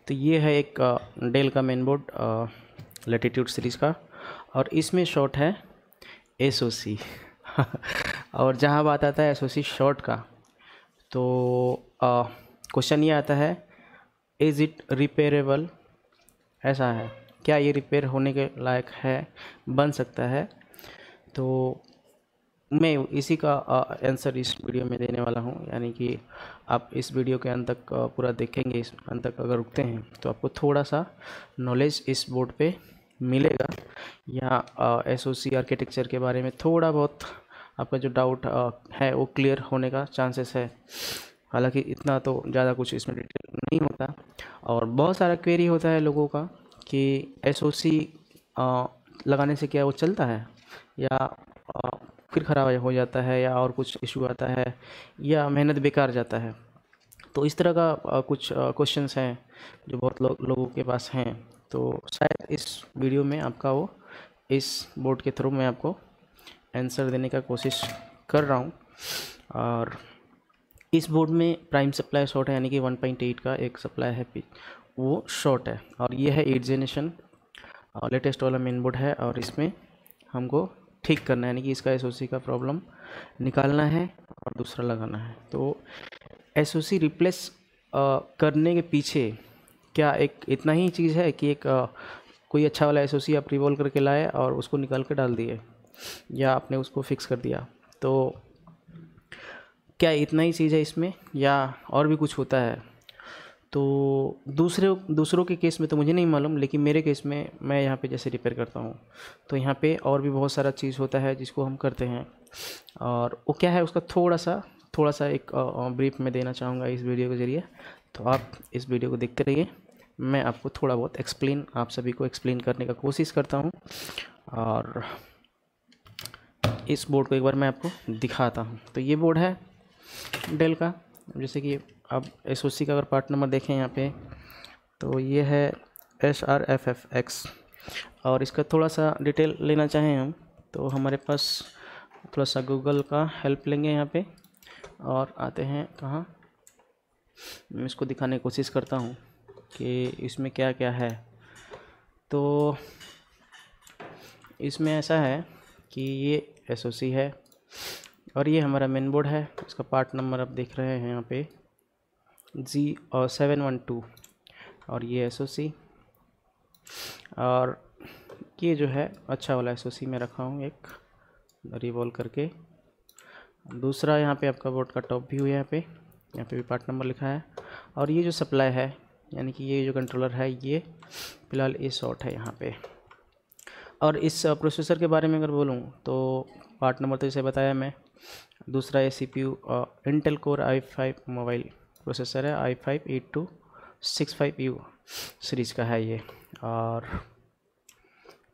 तो ये है एक डेल का मेन बोर्ड लैटिट्यूड सीरीज़ का, और इसमें शॉर्ट है एसओसी। और जहाँ बात आता है एसओसी शॉर्ट का, तो क्वेश्चन ये आता है, इज़ इट रिपेयरेबल? ऐसा है, क्या ये रिपेयर होने के लायक है, बन सकता है? तो मैं इसी का आंसर इस वीडियो में देने वाला हूँ। यानी कि आप इस वीडियो के अंत तक पूरा देखेंगे, इस अंत तक अगर रुकते हैं तो आपको थोड़ा सा नॉलेज इस बोर्ड पे मिलेगा, या एसओसी आर्किटेक्चर के बारे में थोड़ा बहुत आपका जो डाउट है वो क्लियर होने का चांसेस है। हालांकि इतना तो ज़्यादा कुछ इसमें डिटेल नहीं होता, और बहुत सारा क्वेरी होता है लोगों का कि एसओसी लगाने से क्या वो चलता है, या फिर ख़राब हो जाता है, या और कुछ इशू आता है, या मेहनत बेकार जाता है। तो इस तरह का कुछ क्वेश्चंस हैं जो बहुत लोगों के पास हैं। तो शायद इस वीडियो में आपका वो इस बोर्ड के थ्रू मैं आपको आंसर देने का कोशिश कर रहा हूँ। और इस बोर्ड में प्राइम सप्लाई शॉर्ट है, यानी कि 1.8 का एक सप्लाई है, वो शॉर्ट है। और ये है 8 जनरेशन लेटेस्ट वाला मेन बोर्ड है, और इसमें हमको ठीक करना है, यानी कि इसका एसओसी का प्रॉब्लम निकालना है और दूसरा लगाना है। तो एसओसी रिप्लेस करने के पीछे क्या एक इतना ही चीज़ है कि एक कोई अच्छा वाला एसओसी आप रिवॉल्व करके लाए और उसको निकाल के डाल दिए, या आपने उसको फिक्स कर दिया? तो क्या इतना ही चीज़ है इसमें, या और भी कुछ होता है? तो दूसरों के केस में तो मुझे नहीं मालूम, लेकिन मेरे केस में मैं यहाँ पे जैसे रिपेयर करता हूँ तो यहाँ पे और भी बहुत सारा चीज़ होता है जिसको हम करते हैं। और वो क्या है, उसका थोड़ा सा एक ब्रीफ में देना चाहूँगा इस वीडियो के ज़रिए। तो आप इस वीडियो को देखते रहिए, मैं आपको थोड़ा बहुत आप सभी को एक्सप्लेन करने का कोशिश करता हूँ। और इस बोर्ड को एक बार मैं आपको दिखाता हूँ। तो ये बोर्ड है डेल का, जैसे कि अब एसओसी का अगर पार्ट नंबर देखें यहाँ पे, तो ये है SRFFX। और इसका थोड़ा सा डिटेल लेना चाहें हम, तो हमारे पास थोड़ा सा गूगल का हेल्प लेंगे यहाँ पे, और आते हैं कहाँ, मैं इसको दिखाने की कोशिश करता हूँ कि इसमें क्या क्या है। तो इसमें ऐसा है कि ये एसओसी है, और ये हमारा मेन बोर्ड है। इसका पार्ट नंबर आप देख रहे हैं यहाँ पे G712, और ये एसओसी। और ये जो है अच्छा वाला एसओसी मैं रखा हूँ एक रिवॉल्व करके। दूसरा यहाँ पे आपका बोर्ड का टॉप व्यू है, यहाँ पे भी पार्ट नंबर लिखा है। और ये जो सप्लाई है, यानी कि ये जो कंट्रोलर है, ये फ़िलहाल ये शॉर्ट है यहाँ पे। और इस प्रोसेसर के बारे में अगर बोलूँ तो पार्ट नंबर तो जैसे बताया मैं। दूसरा ये CPU Intel core i5 mobile processor है, i5-8265U सीरीज़ का है ये। और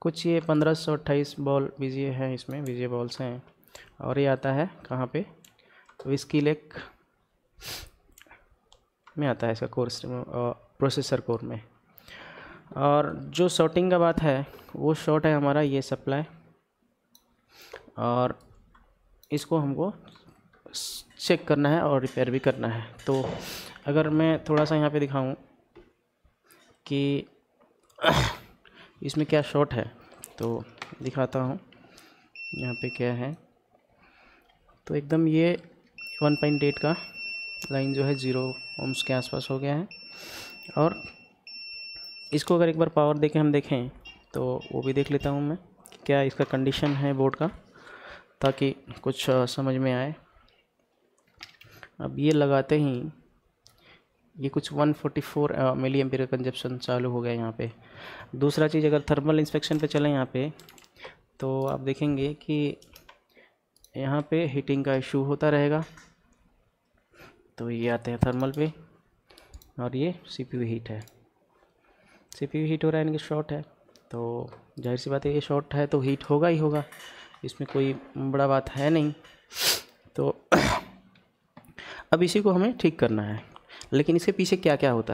कुछ ये 1528 बॉल बीजीए है, इसमें बीजीए बॉल्स हैं। और ये आता है कहाँ पे, विस्कीलेक में आता है इसका कोर्स, प्रोसेसर कोर में। और जो शॉर्टिंग का बात है, वो शॉर्ट है हमारा ये सप्लाई, और इसको हमको चेक करना है और रिपेयर भी करना है। तो अगर मैं थोड़ा सा यहाँ पे दिखाऊं कि इसमें क्या शॉर्ट है, तो दिखाता हूँ यहाँ पे क्या है। तो एकदम ये 1.8 का लाइन जो है 0 ohms के आसपास हो गया है। और इसको अगर एक बार पावर देके हम देखें, तो वो भी देख लेता हूँ मैं कि क्या इसका कंडीशन है बोर्ड का, ताकि कुछ समझ में आए। अब ये लगाते ही ये कुछ 144 मिली एम्पीयर का कंजप्शन चालू हो गया यहाँ पे। दूसरा चीज़, अगर थर्मल इंस्पेक्शन पे चलें यहाँ पे, तो आप देखेंगे कि यहाँ पे हीटिंग का इशू होता रहेगा। तो ये आते हैं थर्मल पे, और ये CPU हीट है, CPU हीट हो रहा है, यानी कि शॉर्ट है। तो जाहिर सी बात है, ये शॉर्ट है तो हीट होगा ही होगा, इसमें कोई बड़ा बात है नहीं। तो अब इसी को हमें ठीक करना है। लेकिन इसके पीछे क्या क्या होता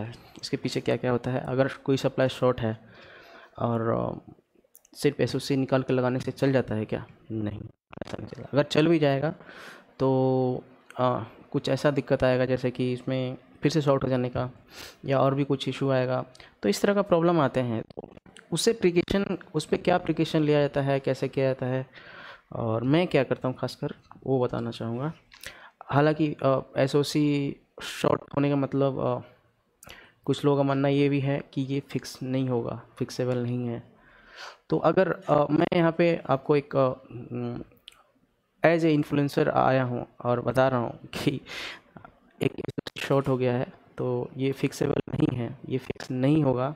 है, अगर कोई सप्लाई शॉर्ट है और सिर्फ एसओसी निकाल कर लगाने से चल जाता है क्या? नहीं, ऐसा नहीं चला। अगर चल भी जाएगा तो कुछ ऐसा दिक्कत आएगा, जैसे कि इसमें फिर से शॉर्ट हो जाने का, या और भी कुछ इशू आएगा। तो इस तरह का प्रॉब्लम आते हैं। तो उससे प्रिकॉशन, उस पर क्या प्रिकॉशन लिया जाता है, कैसे किया जाता है, और मैं क्या करता हूँ खासकर वो बताना चाहूँगा। हालांकि एसओसी शॉर्ट होने का मतलब कुछ लोगों का मानना ये भी है कि ये फिक्स नहीं होगा, फिक्सेबल नहीं है। तो अगर मैं यहाँ पे आपको एक एज ए इन्फ्लुएंसर आया हूँ और बता रहा हूँ कि एक शॉर्ट हो गया है तो ये फिक्सेबल नहीं है, ये फिक्स नहीं होगा,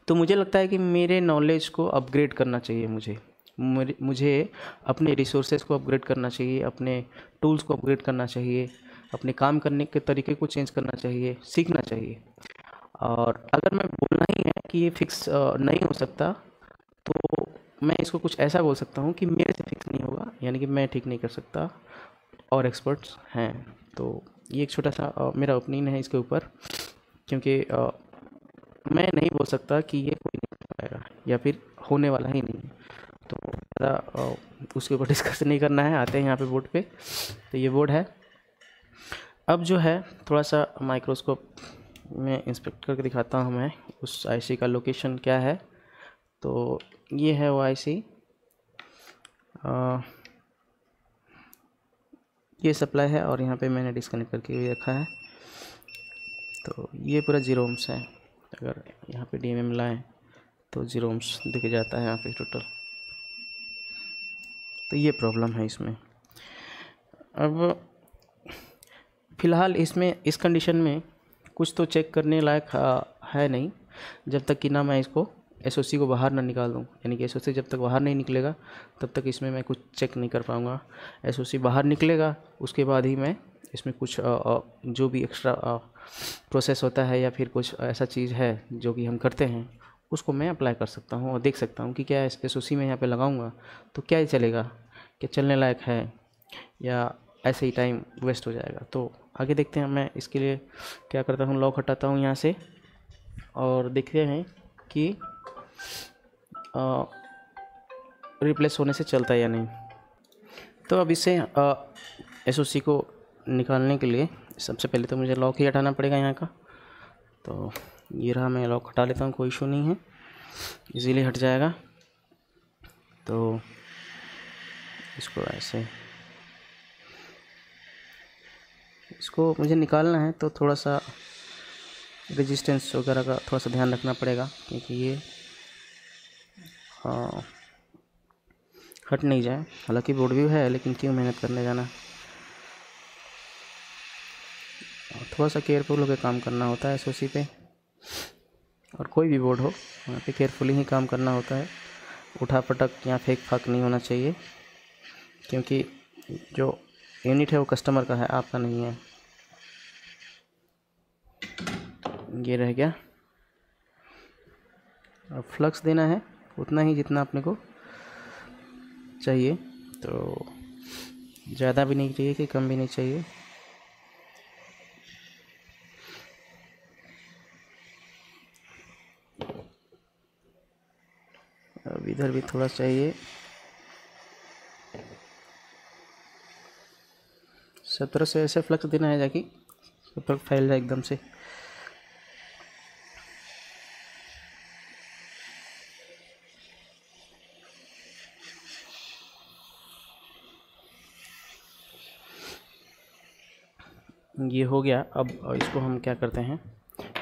तो मुझे लगता है कि मेरे नॉलेज को अपग्रेड करना चाहिए। मुझे अपने रिसोर्सेज को अपग्रेड करना चाहिए, अपने टूल्स को अपग्रेड करना चाहिए, अपने काम करने के तरीके को चेंज करना चाहिए, सीखना चाहिए। और अगर मैं बोलना ही है कि ये फिक्स नहीं हो सकता, तो मैं इसको कुछ ऐसा बोल सकता हूँ कि मेरे से फिक्स नहीं होगा, यानी कि मैं ठीक नहीं कर सकता, और एक्सपर्ट्स हैं। तो ये एक छोटा सा मेरा ओपिनियन है इसके ऊपर, क्योंकि मैं नहीं बोल सकता कि ये कोई नहीं कर पाएगा या फिर होने वाला ही नहीं है। तो ज़्यादा उसके ऊपर डिस्कस नहीं करना है, आते हैं यहाँ पे बोर्ड पे। तो ये बोर्ड है। अब जो है थोड़ा सा माइक्रोस्कोप में इंस्पेक्ट करके दिखाता हूँ मैं उस आईसी का लोकेशन क्या है। तो ये है वो आईसी, ये सप्लाई है और यहाँ पे मैंने डिस्कनेक्ट करके भी रखा है। तो ये पूरा 0 ohms है। अगर यहाँ पे DMM लाएँ तो 0 ohms दिख जाता है यहाँ पे टोटल। तो ये प्रॉब्लम है इसमें। अब फ़िलहाल इसमें इस कंडीशन में कुछ तो चेक करने लायक है नहीं, जब तक कि ना मैं इसको एसओसी को बाहर ना निकाल दूँ। यानी कि एसओसी जब तक बाहर नहीं निकलेगा तब तक इसमें मैं कुछ चेक नहीं कर पाऊँगा। एसओसी बाहर निकलेगा उसके बाद ही मैं इसमें कुछ जो भी एक्स्ट्रा प्रोसेस होता है या फिर कुछ ऐसा चीज़ है जो कि हम करते हैं उसको मैं अप्लाई कर सकता हूँ और देख सकता हूँ कि क्या एसओसी में यहाँ पे लगाऊँगा तो क्या ये चलेगा, क्या चलने लायक है, या ऐसे ही टाइम वेस्ट हो जाएगा। तो आगे देखते हैं। मैं इसके लिए क्या करता हूँ, लॉक हटाता हूँ यहाँ से और देखते हैं कि रिप्लेस होने से चलता है या नहीं। तो अब इसे एसओसी को निकालने के लिए सबसे पहले तो मुझे लॉक ही हटाना पड़ेगा यहाँ का। तो ये रहा, मैं लॉक हटा लेता हूँ, कोई इशू नहीं है, इजीली हट जाएगा। तो इसको ऐसे, इसको मुझे निकालना है तो थोड़ा सा रेजिस्टेंस वगैरह का थोड़ा सा ध्यान रखना पड़ेगा, क्योंकि ये हट नहीं जाए। हालांकि बोर्ड भी है लेकिन क्यों मेहनत करने जाना, थोड़ा सा केयरफुल होकर काम करना होता है एसओसी पे, और कोई भी बोर्ड हो वहाँ पे केयरफुली ही काम करना होता है। उठा पटक या फेंक फाक नहीं होना चाहिए, क्योंकि जो यूनिट है वो कस्टमर का है, आपका नहीं है। ये रह गया। अब फ्लक्स देना है उतना ही जितना अपने को चाहिए, तो ज़्यादा भी नहीं चाहिए कि कम भी नहीं चाहिए। अब इधर भी थोड़ा चाहिए। सब तरह से ऐसे फ्लक्स देना है ताकि फ्लक्स फैल जाए एकदम से। ये हो गया। अब इसको हम क्या करते हैं,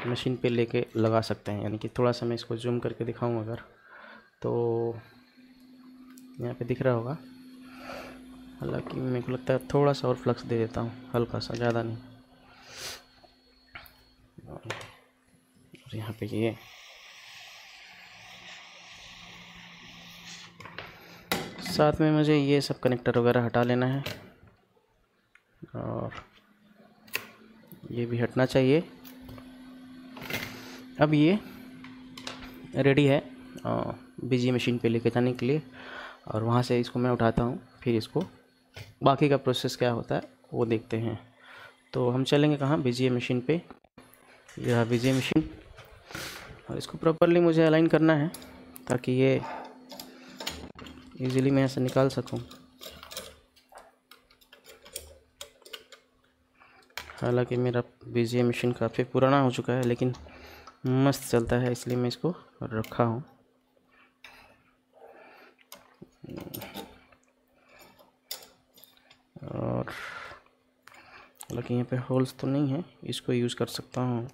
मशीन पे लेके लगा सकते हैं। यानी कि थोड़ा सा मैं इसको जूम करके दिखाऊं अगर, तो यहाँ पे दिख रहा होगा। हालांकि मेरे को लगता है थोड़ा सा और फ्लक्स दे देता हूँ, हल्का सा, ज़्यादा नहीं। और यहाँ पे ये साथ में मुझे ये सब कनेक्टर वगैरह हटा लेना है, और ये भी हटना चाहिए। अब ये रेडी है बीजी मशीन पे लेके जाने के लिए, और वहाँ से इसको मैं उठाता हूँ, फिर इसको बाकी का प्रोसेस क्या होता है वो देखते हैं। तो हम चलेंगे कहाँ, बीजी मशीन पे। यह बीजी मशीन, और इसको प्रॉपरली मुझे अलाइन करना है ताकि ये इजीली मैं ऐसे निकाल सकूं। हालांकि मेरा BGA मशीन काफ़ी पुराना हो चुका है, लेकिन मस्त चलता है, इसलिए मैं इसको रखा हूँ। और हालांकि यहाँ पे होल्स तो नहीं है, इसको यूज़ कर सकता हूँ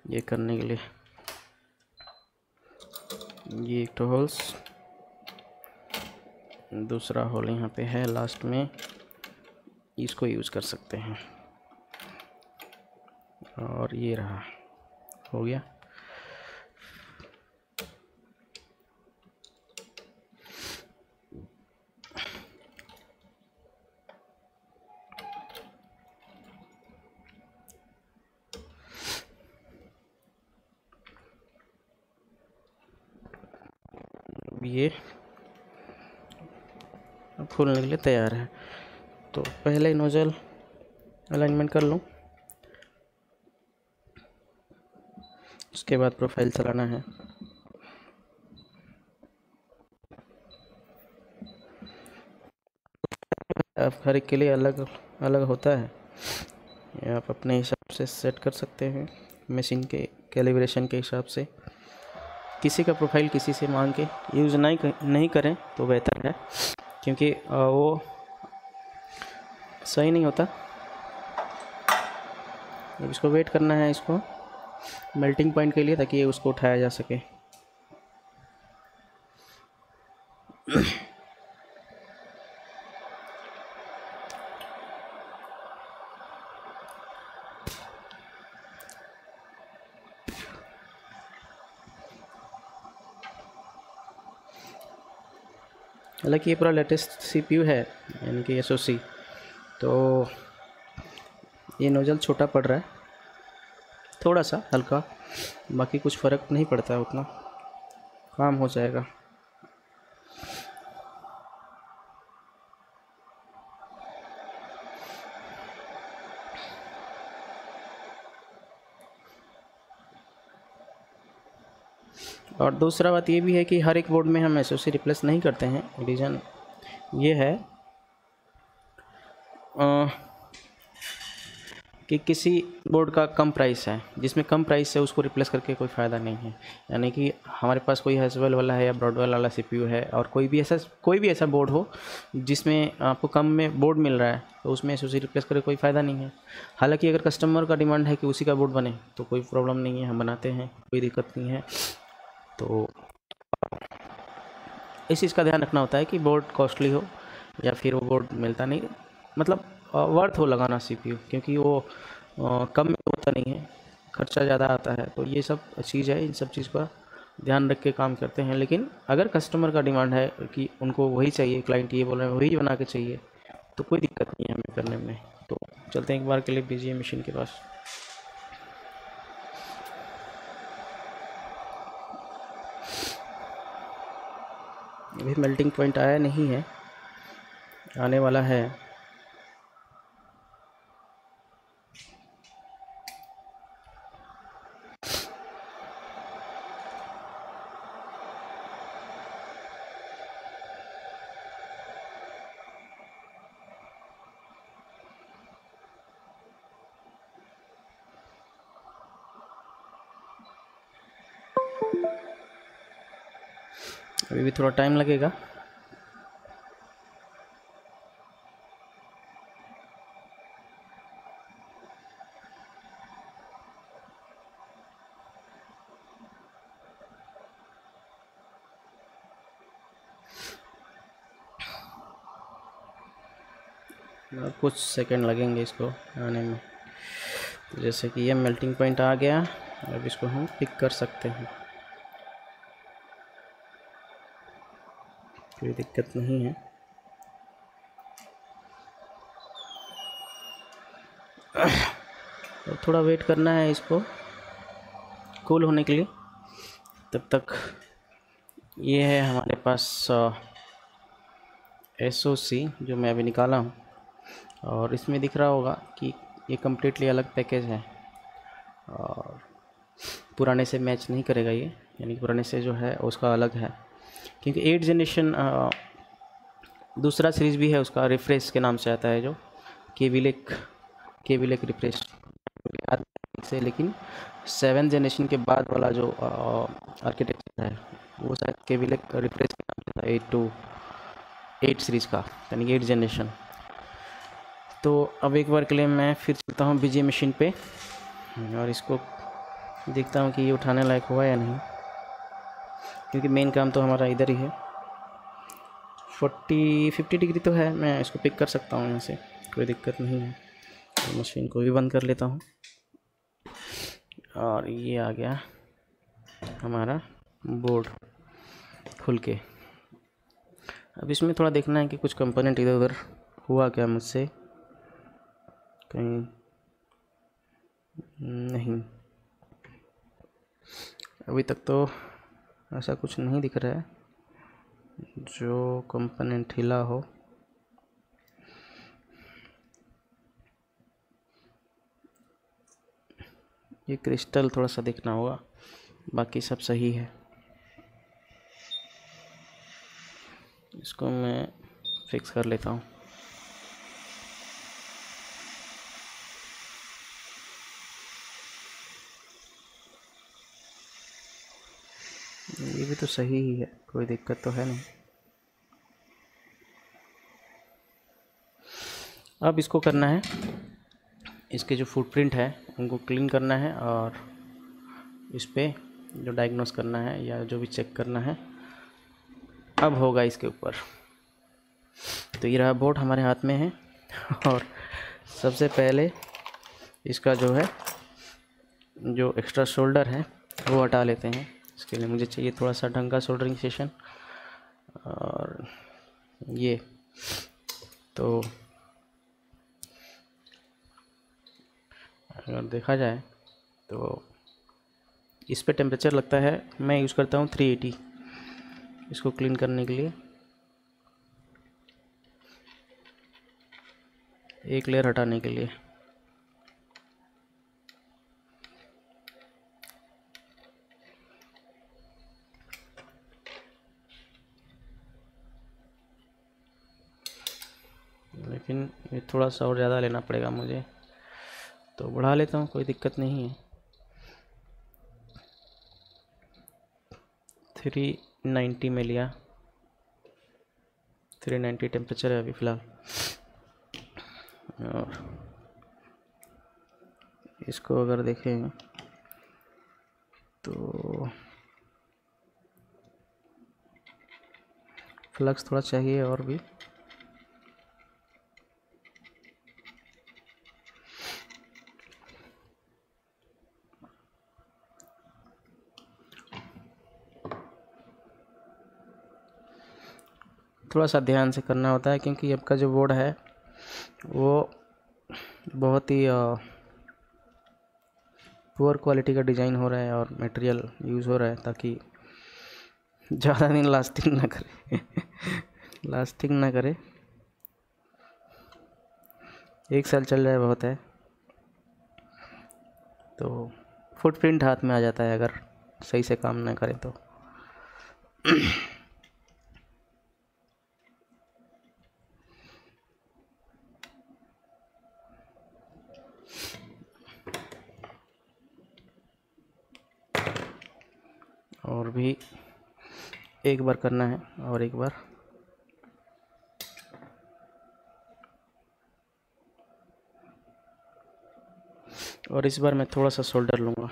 ये करने के लिए। ये एक तो होल्स, दूसरा होल यहाँ पे है लास्ट में, इसको यूज़ कर सकते हैं। और ये रहा, हो गया। ये खोलने के लिए तैयार है। तो पहले नोजल अलाइनमेंट कर लूँ, उसके बाद प्रोफाइल चलाना है। अब हर एक के लिए अलग अलग होता है, ये आप अपने हिसाब से सेट कर सकते हैं, मशीन के कैलिब्रेशन के हिसाब से। किसी का प्रोफाइल किसी से मांग के यूज़ नहीं करें तो बेहतर है, क्योंकि वो सही नहीं होता। अब इसको वेट करना है, इसको मेल्टिंग पॉइंट के लिए, ताकि उसको उठाया जा सके। हालांकि ये पूरा लेटेस्ट CPU है, यानी कि SOC, तो ये नोजल छोटा पड़ रहा है थोड़ा सा, हल्का, बाकी कुछ फ़र्क नहीं पड़ता है, उतना काम हो जाएगा। और दूसरा बात ये भी है कि हर एक बोर्ड में हम SOC रिप्लेस नहीं करते हैं। रीज़न ये है कि किसी बोर्ड का कम प्राइस है, जिसमें कम प्राइस है उसको रिप्लेस करके कोई फ़ायदा नहीं है। यानी कि हमारे पास कोई हैसवेल वाला है या ब्रॉडवेल वाला CPU है, और कोई भी ऐसा बोर्ड हो जिसमें आपको कम में बोर्ड मिल रहा है, तो उसमें SOC रिप्लेस करके कोई फ़ायदा नहीं है। हालांकि अगर कस्टमर का डिमांड है कि उसी का बोर्ड बने तो कोई प्रॉब्लम नहीं है, हम बनाते हैं, कोई दिक्कत नहीं है। तो इस चीज़ का ध्यान रखना होता है कि बोर्ड कॉस्टली हो या फिर वो बोर्ड मिलता नहीं, मतलब वर्थ हो लगाना CPU, क्योंकि वो कम में होता नहीं है, खर्चा ज़्यादा आता है। तो ये सब चीज़ है, इन सब चीज़ का ध्यान रख के काम करते हैं। लेकिन अगर कस्टमर का डिमांड है कि उनको वही चाहिए, क्लाइंट ये बोल रहे हैं वही बना के चाहिए, तो कोई दिक्कत नहीं है हमें करने में। तो चलते हैं एक बार के लिए BGA मशीन के पास। अभी मेल्टिंग पॉइंट आया नहीं है, आने वाला है। अभी भी थोड़ा टाइम लगेगा। कुछ सेकंड लगेंगे इसको आने में। तो जैसे कि ये मेल्टिंग पॉइंट आ गया, अब इसको हम पिक कर सकते हैं, कोई दिक्कत नहीं है। और थोड़ा वेट करना है इसको कूल होने के लिए। तब तक ये है हमारे पास SOC जो मैं अभी निकाला हूँ, और इसमें दिख रहा होगा कि ये कम्प्लीटली अलग पैकेज है और पुराने से मैच नहीं करेगा ये, यानी पुराने से जो है उसका अलग है, क्योंकि 8 जनरेशन दूसरा सीरीज़ भी है उसका, रिफ्रेश के नाम से आता है, जो केविलिक केविलेक रिफ्रेश से, लेकिन 7th जनरेशन के बाद वाला जो आर्किटेक्चर है वो शायद केविलेक रिफ्रेश के नाम से था, 8 to 8 सीरीज़ का, यानी 8 जनरेशन। तो अब एक बार के लिए मैं फिर चलता हूँ बीजे मशीन पे और इसको देखता हूँ कि ये उठाने लायक हुआ या नहीं, क्योंकि मेन काम तो हमारा इधर ही है। 50 डिग्री तो है, मैं इसको पिक कर सकता हूँ यहाँ से, कोई दिक्कत नहीं है। तो मशीन को भी बंद कर लेता हूँ और ये आ गया हमारा बोर्ड खुल के। अब इसमें थोड़ा देखना है कि कुछ कंपोनेंट इधर उधर हुआ क्या मुझसे, कहीं नहीं, अभी तक तो ऐसा कुछ नहीं दिख रहा है जो कंपोनेंट हिला हो। ये क्रिस्टल थोड़ा सा देखना होगा, बाकी सब सही है। इसको मैं फिक्स कर लेता हूँ। ये भी तो सही ही है, कोई दिक्कत तो है नहीं। अब इसको करना है, इसके जो फुटप्रिंट है उनको क्लीन करना है और इस पर जो डायग्नोस करना है या जो भी चेक करना है अब होगा इसके ऊपर। तो ये रहा बोर्ड हमारे हाथ में है और सबसे पहले इसका जो है जो एक्स्ट्रा शोल्डर है वो हटा लेते हैं। इसके लिए मुझे चाहिए थोड़ा सा ढंग का सोल्डरिंग सेशन, और ये तो अगर देखा जाए तो इस पे टेम्परेचर लगता है, मैं यूज़ करता हूँ 380 इसको क्लीन करने के लिए, एक लेयर हटाने के लिए। लेकिन ये थोड़ा सा और ज़्यादा लेना पड़ेगा मुझे, तो बढ़ा लेता हूँ, कोई दिक्कत नहीं है। 390 में लिया, 390 टेम्परेचर है अभी फ़िलहाल। और इसको अगर देखें तो फ्लक्स थोड़ा चाहिए और भी। थोड़ा सा ध्यान से करना होता है क्योंकि आपका जो बोर्ड है वो बहुत ही पुअर क्वालिटी का डिज़ाइन हो रहा है और मटेरियल यूज़ हो रहा है ताकि ज़्यादा दिन लास्टिंग ना करे लास्टिंग ना करे। 1 साल चल जाए बहुत है। तो फुटप्रिंट हाथ में आ जाता है अगर सही से काम ना करें तो। और भी एक बार करना है और एक बार। और इस बार मैं थोड़ा सा सोल्डर लूँगा।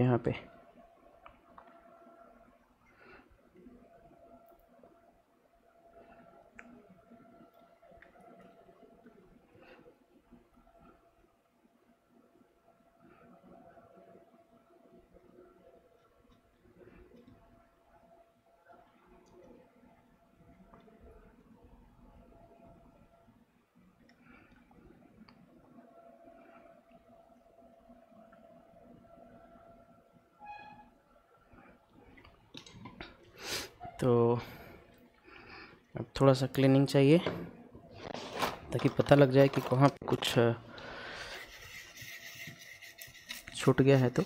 यहाँ पे तो अब थोड़ा सा क्लीनिंग चाहिए ताकि पता लग जाए कि कहाँ पे कुछ छूट गया है। तो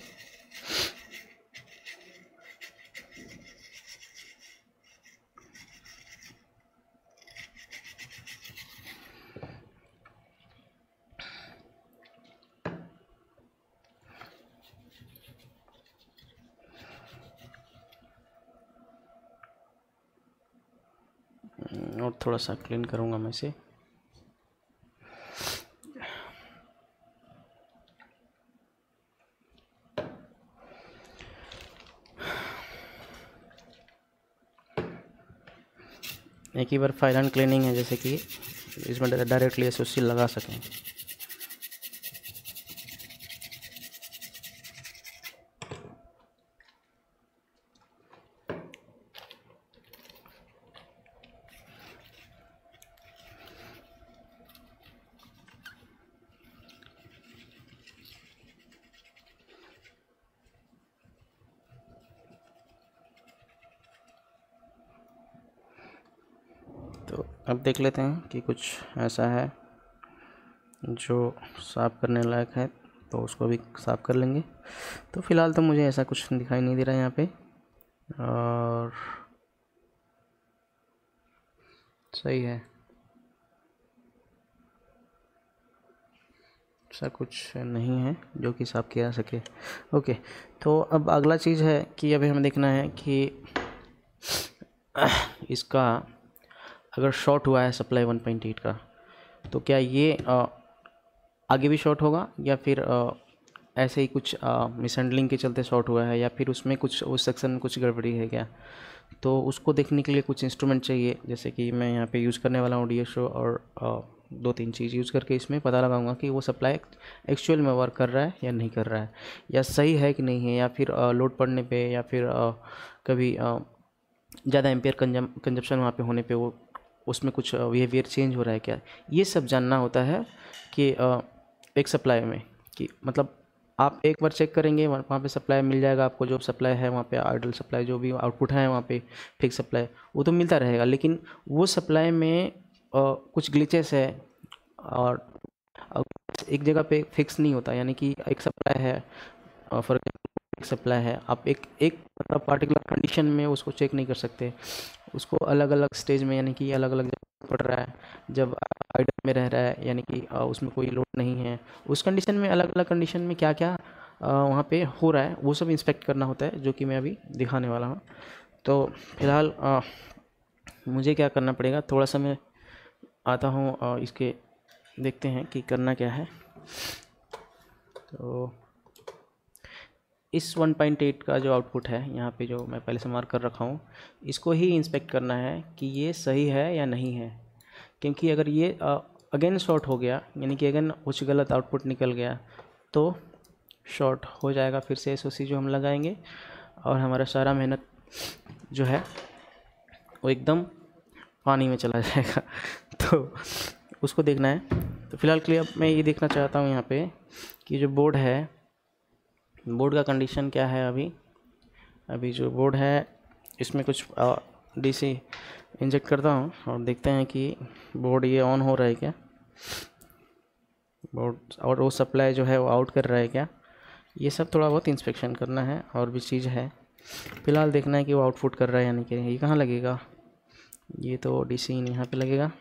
और थोड़ा सा क्लीन करूँगा मैं इसे। एक ही बार फाइल एंड क्लीनिंग है, जैसे कि इसमें डायरेक्टली एसओसी लगा सकें। तो अब देख लेते हैं कि कुछ ऐसा है जो साफ़ करने लायक है, तो उसको भी साफ़ कर लेंगे। तो फ़िलहाल तो मुझे ऐसा कुछ दिखाई नहीं दे रहा है यहाँ पे, और सही है, ऐसा कुछ नहीं है जो कि साफ़ किया जा सके। ओके, तो अब अगला चीज़ है कि अभी हमें देखना है कि इसका अगर शॉर्ट हुआ है सप्लाई 1.8 का, तो क्या ये आगे भी शॉर्ट होगा, या फिर ऐसे ही कुछ मिसहैंडलिंग के चलते शॉर्ट हुआ है, या फिर उसमें कुछ उस सेक्शन में कुछ गड़बड़ी है क्या। तो उसको देखने के लिए कुछ इंस्ट्रूमेंट चाहिए, जैसे कि मैं यहाँ पे यूज़ करने वाला हूँ डीएसओ, और 2-3 चीज़ यूज़ करके इसमें पता लगाऊंगा कि वो सप्लाई एक्चुअल में वर्क कर रहा है या नहीं कर रहा है, या सही है कि नहीं है, या फिर लोड पड़ने पे, या फिर कभी ज़्यादा एम्पेयर कंजप्शन वहाँ पे होने पे वो उसमें कुछ बिहेवियर चेंज हो रहा है क्या। ये सब जानना होता है कि एक सप्लाई में, कि मतलब आप एक बार चेक करेंगे वहाँ पे सप्लाई मिल जाएगा आपको, जो सप्लाई है वहाँ पे आइडल सप्लाई जो भी आउटपुट है वहाँ पे फिक्स सप्लाई वो तो मिलता रहेगा, लेकिन वो सप्लाई में कुछ ग्लिचेस है, और एक जगह पे फिक्स नहीं होता। यानी कि एक सप्लाई है, फॉर एग्जाम्पल एक सप्लाई है, आप एक एक मतलब पार्टिकुलर कंडीशन में उसको चेक नहीं कर सकते, उसको अलग अलग स्टेज में, यानी कि अलग अलग जगह पड़ रहा है, जब आइडल में रह रहा है यानी कि उसमें कोई लोड नहीं है, उस कंडीशन में अलग अलग कंडीशन में क्या क्या वहाँ पे हो रहा है वो सब इंस्पेक्ट करना होता है, जो कि मैं अभी दिखाने वाला हूँ। तो फिलहाल मुझे क्या करना पड़ेगा, थोड़ा सा मैं आता हूँ इसके देखते हैं कि करना क्या है। तो इस 1.8 का जो आउटपुट है यहाँ पे जो मैं पहले से मार्क कर रखा हूँ, इसको ही इंस्पेक्ट करना है कि ये सही है या नहीं है, क्योंकि अगर ये अगेन शॉर्ट हो गया, यानी कि अगेन कुछ गलत आउटपुट निकल गया, तो शॉर्ट हो जाएगा, फिर से एसओसी जो हम लगाएंगे, और हमारा सारा मेहनत जो है वो एकदम पानी में चला जाएगा। तो उसको देखना है। तो फिलहाल के लिए अब मैं ये देखना चाहता हूँ यहाँ पे कि जो बोर्ड है, बोर्ड का कंडीशन क्या है। अभी जो बोर्ड है इसमें कुछ डीसी इंजेक्ट करता हूँ और देखते हैं कि बोर्ड ये ऑन हो रहा है क्या, बोर्ड और वो सप्लाई जो है वो आउट कर रहा है क्या। ये सब थोड़ा बहुत इंस्पेक्शन करना है, और भी चीज़ है। फ़िलहाल देखना है कि वो आउटपुट कर रहा है यानी कि ये कहाँ लगेगा, ये तो डीसी यहाँ पे लगेगा,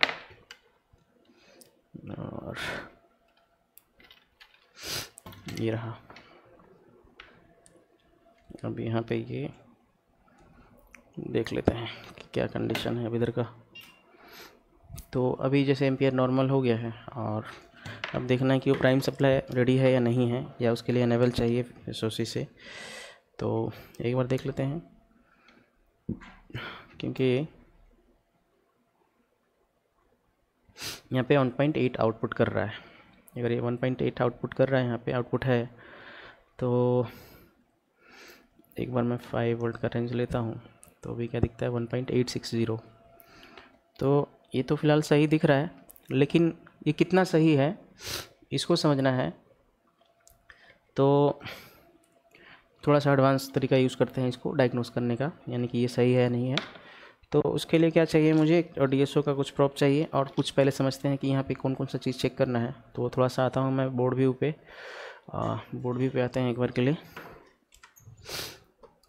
और ये रहा। अब यहाँ पे ये देख लेते हैं कि क्या कंडीशन है अब इधर का। तो अभी जैसे एम्पियर नॉर्मल हो गया है, और अब देखना है कि वो प्राइम सप्लाई रेडी है या नहीं है, या उसके लिए एनेबल चाहिए एसओसी से। तो एक बार देख लेते हैं, क्योंकि यहाँ पे 1.8 आउटपुट कर रहा है। अगर ये 1.8 आउटपुट कर रहा है, यहाँ पे आउटपुट है, तो एक बार मैं 5 वोल्ट का रेंज लेता हूँ, तो अभी क्या दिखता है 1.860। तो ये तो फ़िलहाल सही दिख रहा है, लेकिन ये कितना सही है इसको समझना है। तो थोड़ा सा एडवांस तरीका यूज़ करते हैं इसको डायग्नोस करने का, यानी कि ये सही है नहीं है। तो उसके लिए क्या चाहिए मुझे, और डीएसओ का कुछ प्रॉप चाहिए, और कुछ पहले समझते हैं कि यहाँ पे कौन कौन सा चीज़ चेक करना है। तो थोड़ा सा आता हूँ मैं बोर्ड व्यू पे, बोर्ड व्यू पे आते हैं एक बार के लिए।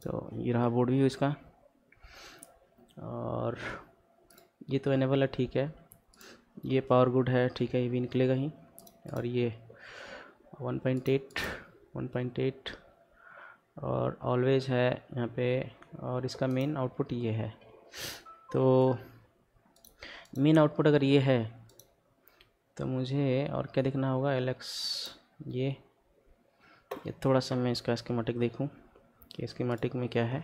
तो ये रहा बोर्ड व्यू इसका, और ये तो इनेबल है, ठीक है। ये पावर गुड है, ठीक है, ये भी निकलेगा ही। और ये 1.8 और ऑलवेज है यहाँ पे, और इसका मेन आउटपुट ये है। तो मेन आउटपुट अगर ये है तो मुझे और क्या देखना होगा, LX। ये थोड़ा सा मैं इसका स्कीमेटिक देखूं कि स्कीमेटिक में क्या है।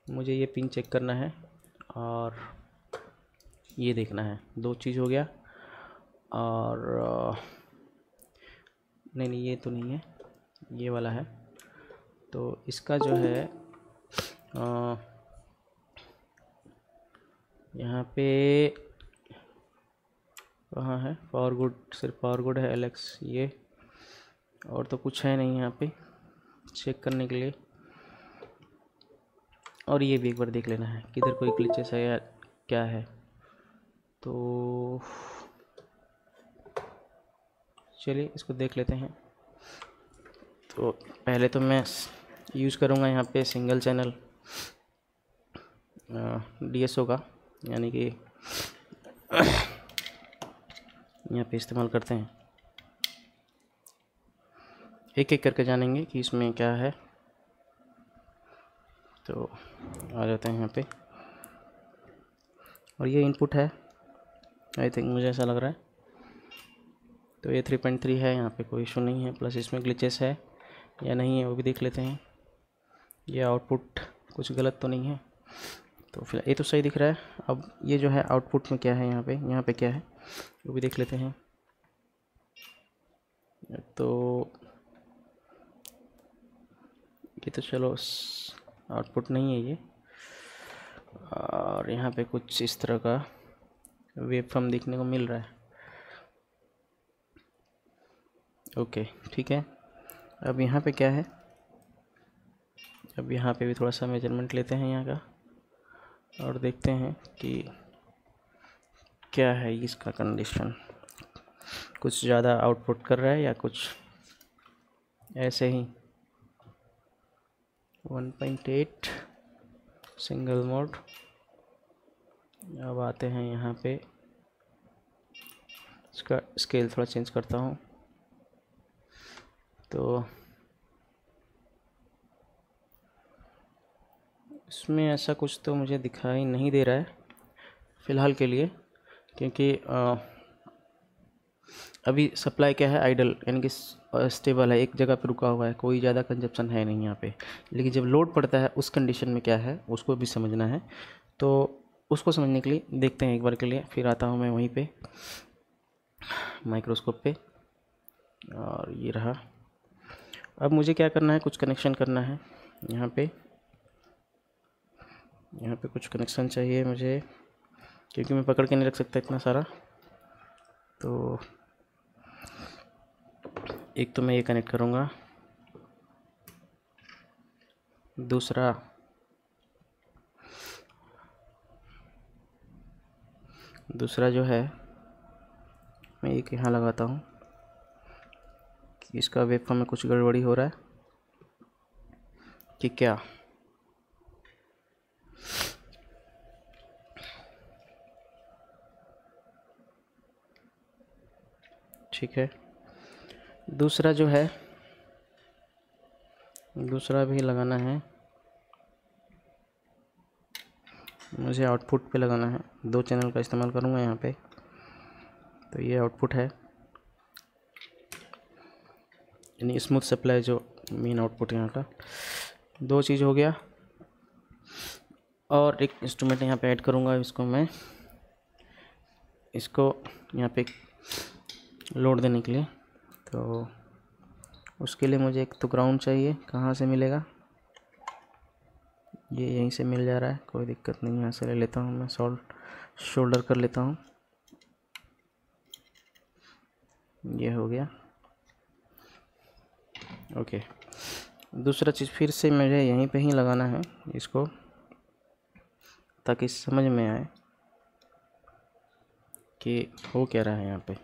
मुझे ये पिन चेक करना है और ये देखना है, दो चीज़ हो गया। और नहीं, ये तो नहीं है, ये वाला है। तो इसका जो है यहाँ पे कहाँ है पावर गुड, सिर्फ पावर गुड है LX ये, और तो कुछ है नहीं यहाँ पे चेक करने के लिए। और ये भी एक बार देख लेना है किधर कोई ग्लिचेस है या क्या है। तो चलिए इसको देख लेते हैं। तो पहले तो मैं यूज़ करूँगा यहाँ पे सिंगल चैनल DSO का, यानी कि यहाँ पे इस्तेमाल करते हैं। एक एक करके जानेंगे कि इसमें क्या है। तो आ जाते हैं यहाँ पे, और ये इनपुट है आई थिंक, मुझे ऐसा लग रहा है। तो ये 3.3 है, यहाँ पे कोई इशू नहीं है। प्लस इसमें ग्लिचेस है या नहीं है वो भी देख लेते हैं। ये आउटपुट कुछ गलत तो नहीं है, तो फिलहाल ये तो सही दिख रहा है। अब ये जो है आउटपुट में क्या है, यहाँ पे क्या है वो भी देख लेते हैं। तो ये तो चलो आउटपुट नहीं है ये, और यहाँ पे कुछ इस तरह का वेवफॉर्म देखने को मिल रहा है। ओके ठीक है। अब यहाँ पे क्या है, अब यहाँ पे भी थोड़ा सा मेजरमेंट लेते हैं यहाँ का और देखते हैं कि क्या है इसका कंडीशन। कुछ ज़्यादा आउटपुट कर रहा है या कुछ ऐसे ही। 1.8 सिंगल मोड। अब आते हैं यहाँ पे, इसका स्केल थोड़ा चेंज करता हूँ। तो इसमें ऐसा कुछ तो मुझे दिखाई नहीं दे रहा है फ़िलहाल के लिए, क्योंकि अभी सप्लाई क्या है, आइडल, यानी कि स्टेबल है, एक जगह पे रुका हुआ है, कोई ज़्यादा कंजप्शन है नहीं यहाँ पे। लेकिन जब लोड पड़ता है उस कंडीशन में क्या है उसको भी समझना है। तो उसको समझने के लिए देखते हैं एक बार के लिए, फिर आता हूँ मैं वहीं पे माइक्रोस्कोप पे। और ये रहा। अब मुझे क्या करना है, कुछ कनेक्शन करना है यहाँ पे कुछ कनेक्शन चाहिए मुझे, क्योंकि मैं पकड़ के नहीं रख सकता इतना सारा। तो एक तो मैं ये कनेक्ट करूँगा, दूसरा जो है मैं एक यहाँ लगाता हूँ कि इसका वेवफॉर्म में कुछ गड़बड़ी हो रहा है कि क्या। ठीक है, दूसरा जो है, दूसरा भी लगाना है मुझे, आउटपुट पे लगाना है। 2 चैनल का इस्तेमाल करूँगा यहाँ पे। तो ये आउटपुट है, यानी स्मूथ सप्लाई जो मेन आउटपुट यहाँ का। 2 चीज़ हो गया, और एक इंस्ट्रूमेंट यहाँ पे ऐड करूँगा। इसको मैं यहाँ पे लोड देने के लिए, तो उसके लिए मुझे एक तो ग्राउंड चाहिए। कहाँ से मिलेगा, ये यहीं से मिल जा रहा है, कोई दिक्कत नहीं। यहाँ से ले लेता हूँ मैं, शोल्डर कर लेता हूँ। ये हो गया ओके। दूसरा चीज़ फिर से मुझे यहीं पे ही लगाना है इसको, ताकि समझ में आए कि हो क्या रहा है यहाँ पे।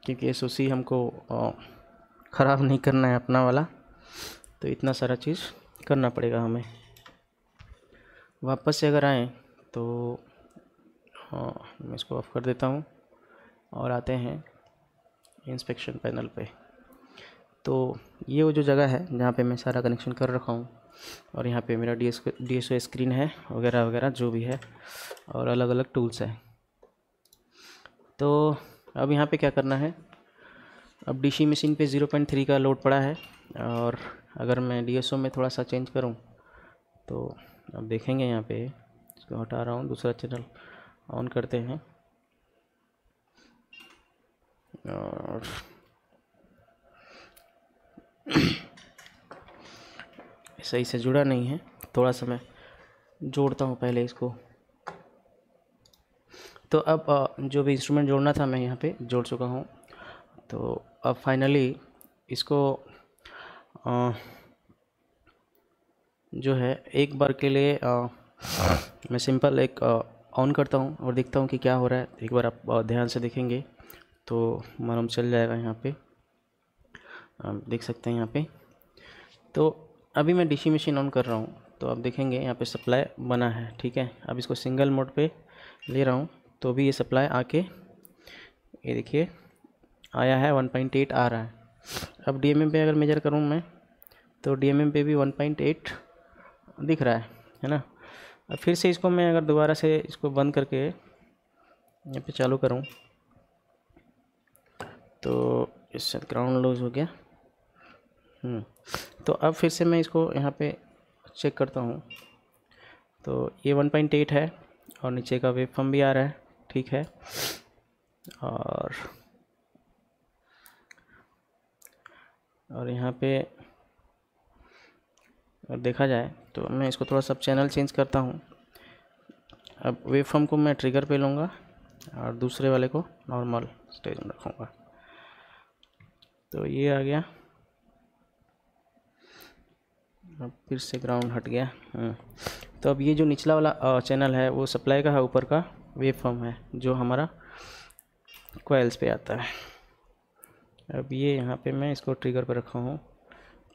क्योंकि SOC हमको ख़राब नहीं करना है अपना वाला, तो इतना सारा चीज़ करना पड़ेगा हमें। वापस से अगर आए तो मैं इसको ऑफ़ कर देता हूँ और आते हैं इंस्पेक्शन पैनल पे। तो ये वो जो जगह है जहाँ पे मैं सारा कनेक्शन कर रखा हूँ, और यहाँ पे मेरा DSO स्क्रीन है वगैरह वगैरह जो भी है, और अलग अलग टूल्स हैं। तो अब यहाँ पे क्या करना है, अब DC मशीन पे 0.3 का लोड पड़ा है, और अगर मैं DSO में थोड़ा सा चेंज करूँ तो अब देखेंगे यहाँ पे, इसको हटा रहा हूँ, दूसरा चैनल ऑन करते हैं, और सही से जुड़ा नहीं है, थोड़ा सा मैं जोड़ता हूँ पहले इसको। तो अब जो भी इंस्ट्रूमेंट जोड़ना था मैं यहाँ पे जोड़ चुका हूँ। तो अब फाइनली इसको जो है एक बार के लिए मैं सिंपल एक ऑन करता हूँ और देखता हूँ कि क्या हो रहा है। एक बार आप ध्यान से देखेंगे तो मालूम चल जाएगा। यहाँ पे आप देख सकते हैं यहाँ पे। तो अभी मैं DC मशीन ऑन कर रहा हूँ, तो आप देखेंगे यहाँ पे सप्लाई बना है, ठीक है। अब इसको सिंगल मोड पे ले रहा हूँ तो भी ये सप्लाई आके ये देखिए आया है, 1.8 आ रहा है। अब DMM पे अगर मेजर करूँ मैं तो DMM पे भी 1.8 दिख रहा है ना। अब फिर से इसको मैं अगर दोबारा से इसको बंद करके यहाँ पे चालू करूँ तो इससे ग्राउंड लूज हो गया। तो अब फिर से मैं इसको यहाँ पे चेक करता हूँ, तो ये 1.8 है और नीचे का वेव फॉर्म भी आ रहा है, ठीक है। और यहाँ पे अगर देखा जाए तो मैं इसको थोड़ा सा चैनल चेंज करता हूँ। अब वेव फॉर्म को मैं ट्रिगर पे लूँगा और दूसरे वाले को नॉर्मल स्टेज में रखूँगा, तो ये आ गया। अब फिर से ग्राउंड हट गया। तो अब ये जो निचला वाला चैनल है वो सप्लाई का है, ऊपर का वेव फॉर्म है जो हमारा कॉइल्स पे आता है। अब ये यहाँ पे मैं इसको ट्रिगर पे रखा हूँ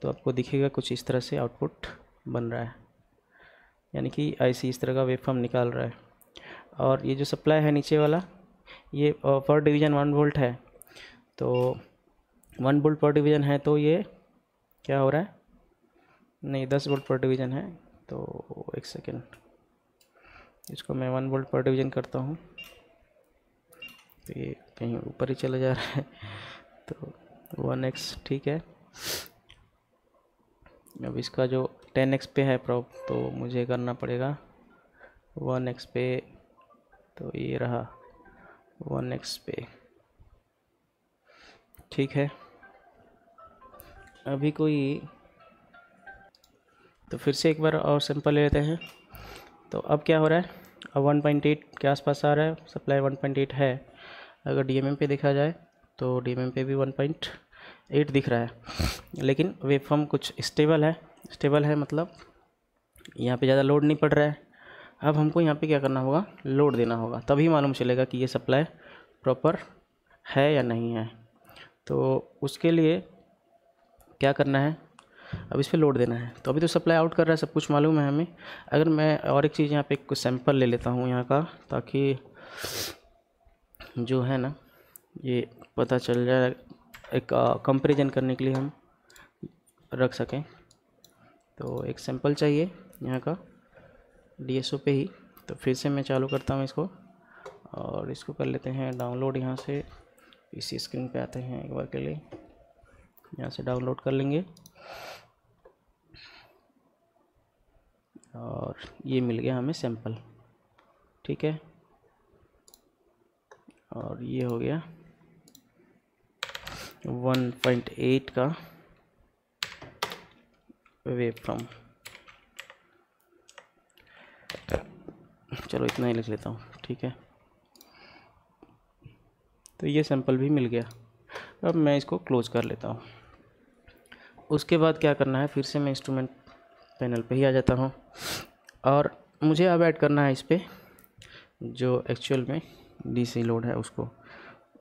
तो आपको दिखेगा कुछ इस तरह से आउटपुट बन रहा है, यानी कि IC इस तरह का वेव फॉर्म निकाल रहा है। और ये जो सप्लाई है नीचे वाला ये पर डिवीज़न 1 वोल्ट है, तो 1 वोल्ट पर डिवीज़न है, तो ये क्या हो रहा है, नहीं 10 वोल्ट पर डिवीज़न है। तो एक सेकेंड, इसको मैं 1 वोल्ट पर डिवीज़न करता हूँ तो ये कहीं ऊपर ही चला जा रहा है। तो 1x ठीक है। अब इसका जो 10x पे है प्रॉप, तो मुझे करना पड़ेगा 1x पे, तो ये रहा 1x पे, ठीक है। अभी कोई तो फिर से एक बार और सैंपल ले लेते हैं। तो अब क्या हो रहा है, अब 1.8 के आसपास आ रहा है, सप्लाई 1.8 है। अगर DMM पे देखा जाए तो DMM पे भी 1.8 दिख रहा है, लेकिन वेव फॉर्म कुछ स्टेबल है मतलब यहाँ पे ज़्यादा लोड नहीं पड़ रहा है। अब हमको यहाँ पे क्या करना होगा, लोड देना होगा, तभी मालूम चलेगा कि ये सप्लाई प्रॉपर है या नहीं है। तो उसके लिए क्या करना है, अब इस पर लोड देना है। तो अभी तो सप्लाई आउट कर रहा है, सब कुछ मालूम है हमें। अगर मैं और एक चीज़ यहाँ पे कुछ सैंपल ले लेता हूँ यहाँ का, ताकि जो है ना ये पता चल जाए, एक कंपैरिजन करने के लिए हम रख सकें। तो एक सैंपल चाहिए यहाँ का DSO पे ही। तो फिर से मैं चालू करता हूँ इसको और इसको कर लेते हैं डाउनलोड। यहाँ से इसी स्क्रीन पे आते हैं एक बार के लिए, यहाँ से डाउनलोड कर लेंगे और ये मिल गया हमें सैंपल, ठीक है। और ये हो गया 1.8 का वेव फॉर्म। चलो इतना ही लिख लेता हूँ, ठीक है। तो ये सैंपल भी मिल गया। अब मैं इसको क्लोज कर लेता हूँ। उसके बाद क्या करना है, फिर से मैं इंस्ट्रूमेंट पैनल पे ही आ जाता हूँ और मुझे अब ऐड करना है इस पर जो एक्चुअल में DC लोड है उसको,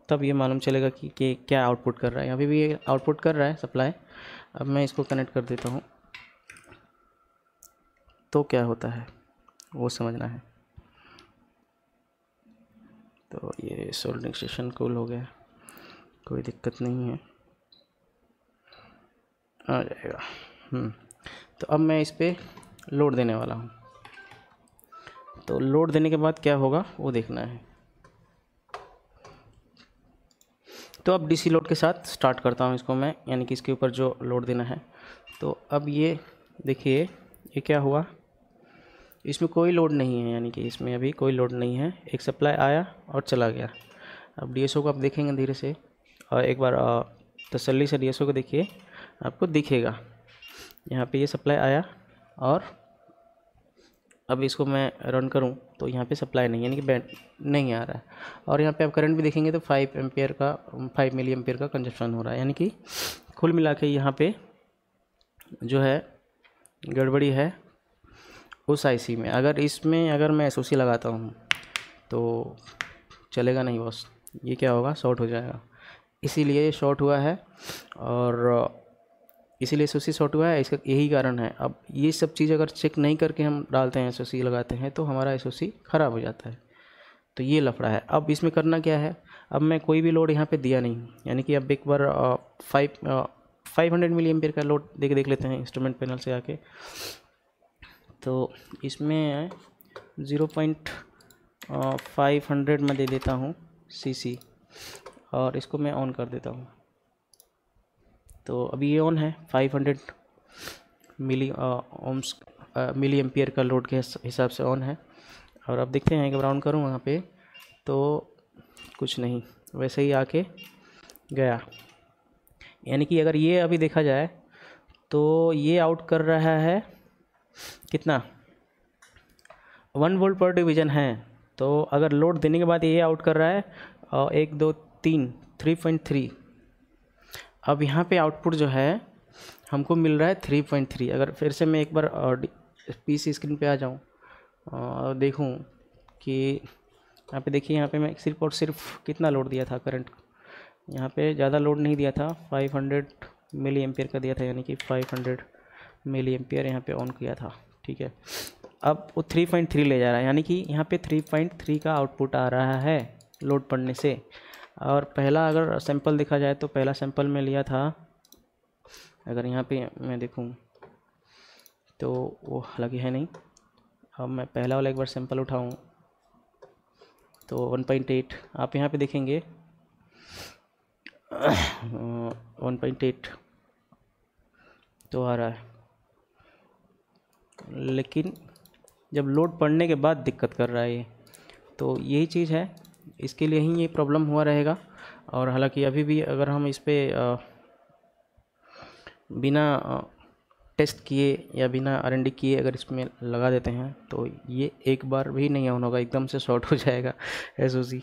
तब ये मालूम चलेगा कि क्या आउटपुट कर रहा है। अभी भी ये आउटपुट कर रहा है सप्लाई। अब मैं इसको कनेक्ट कर देता हूँ तो क्या होता है वो समझना है। तो ये सोल्डरिंग स्टेशन कूल हो गया, कोई दिक्कत नहीं है। आ जाएगा। तो अब मैं इस पर लोड देने वाला हूँ। तो लोड देने के बाद क्या होगा वो देखना है। तो अब डीसी लोड के साथ स्टार्ट करता हूँ इसको मैं, यानी कि इसके ऊपर जो लोड देना है। तो अब ये देखिए, ये क्या हुआ, इसमें कोई लोड नहीं है, यानी कि इसमें अभी कोई लोड नहीं है। एक सप्लाई आया और चला गया। अब डीएसओ को आप देखेंगे धीरे से, और एक बार तसल्ली से डीएसओ को देखिए, आपको दिखेगा यहाँ पे ये सप्लाई आया, और अब इसको मैं रन करूँ तो यहाँ पे सप्लाई नहीं, यानी कि बैंड नहीं आ रहा है। और यहाँ पे आप करंट भी देखेंगे तो 5 मिली एम्पियर का कंजप्शन हो रहा है, यानी कि कुल मिला के यहाँ पे जो है गड़बड़ी है उस आईसी में। अगर मैं एसओसी लगाता हूँ तो चलेगा नहीं बॉस, ये क्या होगा, शॉर्ट हो जाएगा। इसीलिए ये शॉर्ट हुआ है, और इसीलिए एसओसी शॉर्ट हुआ है, इसका यही कारण है। अब ये सब चीज़ अगर चेक नहीं करके हम डालते हैं, एसओसी लगाते हैं, तो हमारा एसओसी ख़राब हो जाता है। तो ये लफड़ा है। अब इसमें करना क्या है, अब मैं कोई भी लोड यहाँ पे दिया नहीं, यानी कि अब एक बार 500 मिली एम्पियर का लोड देख लेते हैं इंस्ट्रूमेंट पैनल से आके। तो इसमें 0.500 में दे देता हूँ सीसी, और इसको मैं ऑन कर देता हूँ। तो अभी ये ऑन है, 500 मिली एम्पियर का लोड के हिसाब से ऑन है। और अब देखते हैं कि राउंड करूँ वहाँ पे तो कुछ नहीं, वैसे ही आके गया। यानी कि अगर ये अभी देखा जाए तो ये आउट कर रहा है कितना, 1 वोल्ट पर डिवीज़न है। तो अगर लोड देने के बाद ये आउट कर रहा है 1 2 3 3.3। अब यहाँ पे आउटपुट जो है हमको मिल रहा है 3.3। अगर फिर से मैं एक बार पीसी स्क्रीन पे आ जाऊँ और देखूँ कि यहाँ पे देखिए, यहाँ पे मैं सिर्फ और सिर्फ कितना लोड दिया था करंट, यहाँ पे ज़्यादा लोड नहीं दिया था, 500 मिली एम्पियर का दिया था, यानी कि 500 मिली एम्पियर यहाँ पे ऑन किया था। ठीक है, अब वो 3.3 ले जा रहा है, यानी कि यहाँ पे 3.3 का आउटपुट आ रहा है लोड पड़ने से। और पहला अगर सैंपल देखा जाए तो पहला सैंपल में लिया था, अगर यहाँ पे मैं देखूँ तो वो हालांकि है नहीं। अब मैं पहला वाला एक बार सैंपल उठाऊँ तो 1.8 आप यहाँ पे देखेंगे 1.8 तो आ रहा है, लेकिन जब लोड पड़ने के बाद दिक्कत कर रहा है ये। तो यही चीज़ है, इसके लिए ही ये प्रॉब्लम हुआ रहेगा। और हालांकि अभी भी अगर हम इस पर बिना टेस्ट किए या बिना R&D किए अगर इसमें लगा देते हैं तो ये एक बार भी नहीं ऑन होगा, एकदम से शॉर्ट हो जाएगा एसओसी।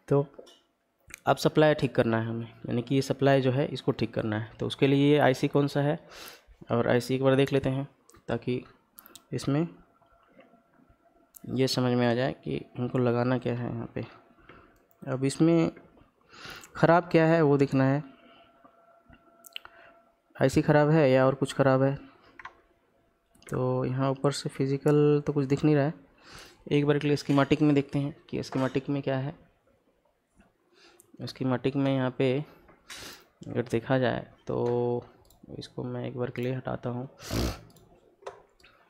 तो अब सप्लाई ठीक करना है हमें, यानी कि ये सप्लाई जो है इसको ठीक करना है। तो उसके लिए ये आईसी कौन सा है, और आईसी एक बार देख लेते हैं ताकि इसमें ये समझ में आ जाए कि हमको लगाना क्या है यहाँ पे। अब इसमें ख़राब क्या है वो देखना है, आईसी ख़राब है या और कुछ ख़राब है। तो यहाँ ऊपर से फिज़िकल तो कुछ दिख नहीं रहा है, एक बार के लिए स्कीमेटिक में देखते हैं कि स्कीमेटिक में क्या है। स्कीमेटिक में यहाँ पे अगर देखा जाए तो इसको मैं एक बार के लिए हटाता हूँ,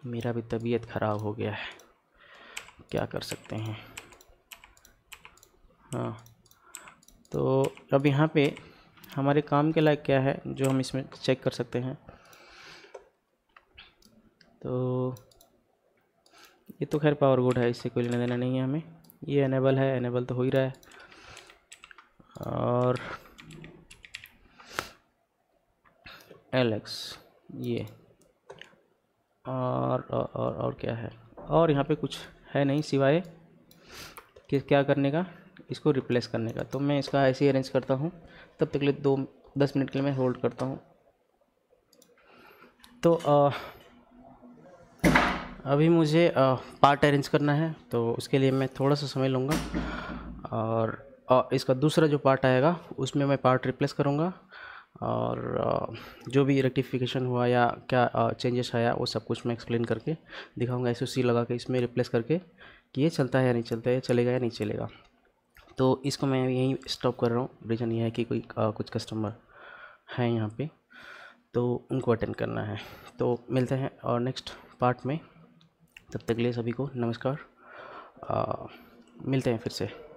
मेरा भी तबीयत ख़राब हो गया है, क्या कर सकते हैं। हाँ, तो अब यहाँ पे हमारे काम के लायक क्या है जो हम इसमें चेक कर सकते हैं। तो ये तो खैर पावर गुड है, इससे कोई लेना देना नहीं है हमें। ये एनेबल है, एनेबल तो हो ही रहा है। और LX ये और क्या है, और यहाँ पे कुछ है नहीं सिवाय कि क्या करने का, इसको रिप्लेस करने का। तो मैं इसका ऐसे ही अरेंज करता हूँ, तब तक के लिए 10 मिनट के लिए मैं होल्ड करता हूँ। तो अभी मुझे पार्ट अरेंज करना है, तो उसके लिए मैं थोड़ा सा समय लूँगा, और इसका दूसरा जो पार्ट आएगा उसमें मैं पार्ट रिप्लेस करूँगा, और जो भी रेक्टिफिकेशन हुआ या क्या चेंजेस आया वो सब कुछ मैं एक्सप्लेन करके दिखाऊंगा, एसओसी लगा के इसमें रिप्लेस करके कि ये चलता है या नहीं चलता है, चलेगा या नहीं चलेगा। तो इसको मैं यहीं स्टॉप कर रहा हूँ, रीज़न ये है कि कुछ कस्टमर हैं यहाँ पे। तो उनको अटेंड करना है। तो मिलते हैं और नेक्स्ट पार्ट में, तब तक के लिए सभी को नमस्कार। मिलते हैं फिर से।